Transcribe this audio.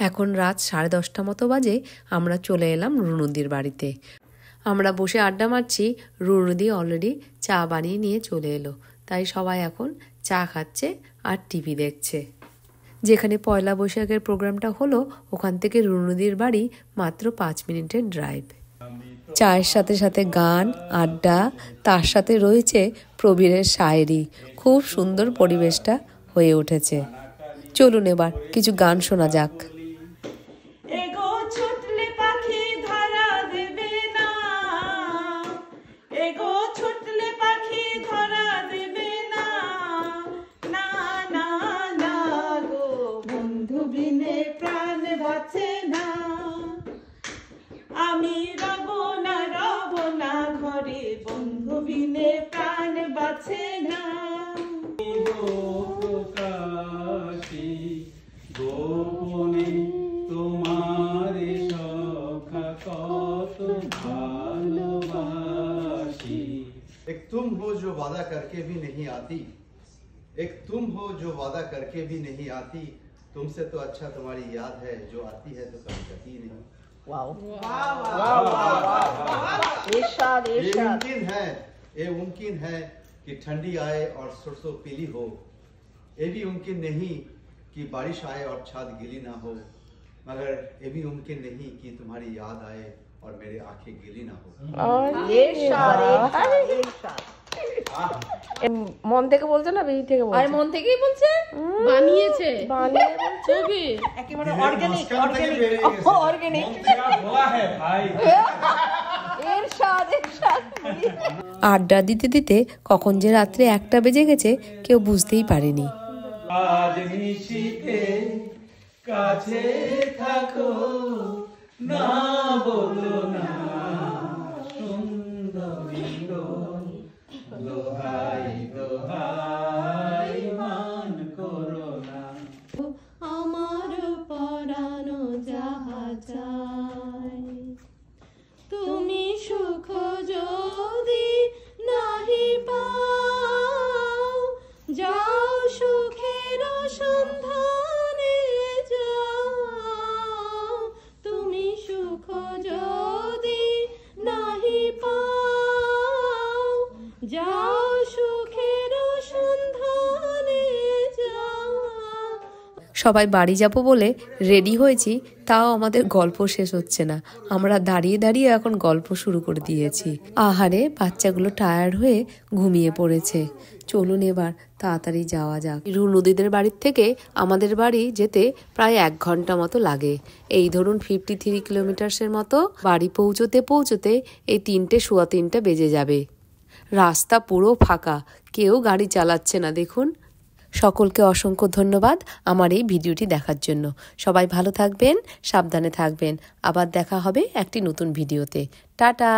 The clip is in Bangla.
এখন রাত 10:30 মতো বাজে। আমরা চলে এলাম রুনুদির বাড়িতে। আমরা বসে আড্ডা মারছি। রুনুদি অলরেডি চা বানিয়ে নিয়ে চলে এলো, তাই সবাই এখন চা খাচ্ছে আর টিভি দেখছে। যেখানে পয়লা বৈশাখের প্রোগ্রামটা হলো ওখান থেকে রুনুদির বাড়ি মাত্র 5 মিনিটের ড্রাইভ। চায়ের সাথে সাথে গান, আড্ডা, তার সাথে রয়েছে প্রবীরের শায়েরি। খুব সুন্দর পরিবেশটা হয়ে উঠেছে। চলুন এবার কিছু গান শোনা যাক। আমি রব না ঘরে, বন্ধু বিনে প্রাণ বাঁচে না। গোপনে তোমার সখা কত ভালোবাসি। एक तुम हो जो वादा करके भी नहीं आती, एक तुम हो जो वादा करके भी नहीं आती, तुमसे तो अच्छा तुम्हारी याद है जो आती है तो कभी जाती नहीं। ये मुमकिन है कि ठंडी आए और सरसों पीली हो, ये भी मुमकिन नहीं कि बारिश आए और छात गीली ना हो, मगर ये भी मुमकिन नहीं कि तुम्हारी याद आए और मेरे आंखें गीली ना हो। মন থেকে বলছে না বেশি থেকে বলছে? আর মন থেকেই বলছে, বানিয়েছে ছবি একেবারে অর্গানিক আড্ডা দিতে দিতে কখন যে রাত্রে 1টা বেজে গেছে কেউ বুঝতেই পারেনি। আজ নিশিতে কাছে থাকো, না বলো না সুন্দরী গো, দোহাই দোহাই মান করো না। আমার পরানো যাহা চাই, তুমি সুখ যদি নাহি পাও, যাও সুখের সন্ধানে যাও, তুমি সুখ যদি নাহি পাও, যাও সুখের সন্ধানে যাও। সবাই বাড়ি যাব বলে রেডি হয়েছি, তাও আমাদের গল্প শেষ হচ্ছে না। আমরা দাঁড়িয়ে দাঁড়িয়ে এখন গল্প শুরু করে দিয়েছি। আহারে, বাচ্চাগুলো টায়ার্ড হয়ে ঘুমিয়ে পড়েছে। চলুন এবার তাড়াতাড়ি যাওয়া যাক। রুনুদিদের বাড়ির থেকে আমাদের বাড়ি যেতে প্রায় 1 ঘন্টা মতো লাগে। এই ধরুন 53 কিলোমিটার্সের মতো। বাড়ি পৌঁছতে পৌঁছতে এই 3:15 বেজে যাবে। রাস্তা পুরো ফাঁকা, কেউ গাড়ি চালাচ্ছে না দেখুন। সকলকে অসংখ্য ধন্যবাদ আমার এই ভিডিওটি দেখার জন্য। সবাই ভালো থাকবেন, সাবধানে থাকবেন। আবার দেখা হবে একটি নতুন ভিডিওতে। টাটা।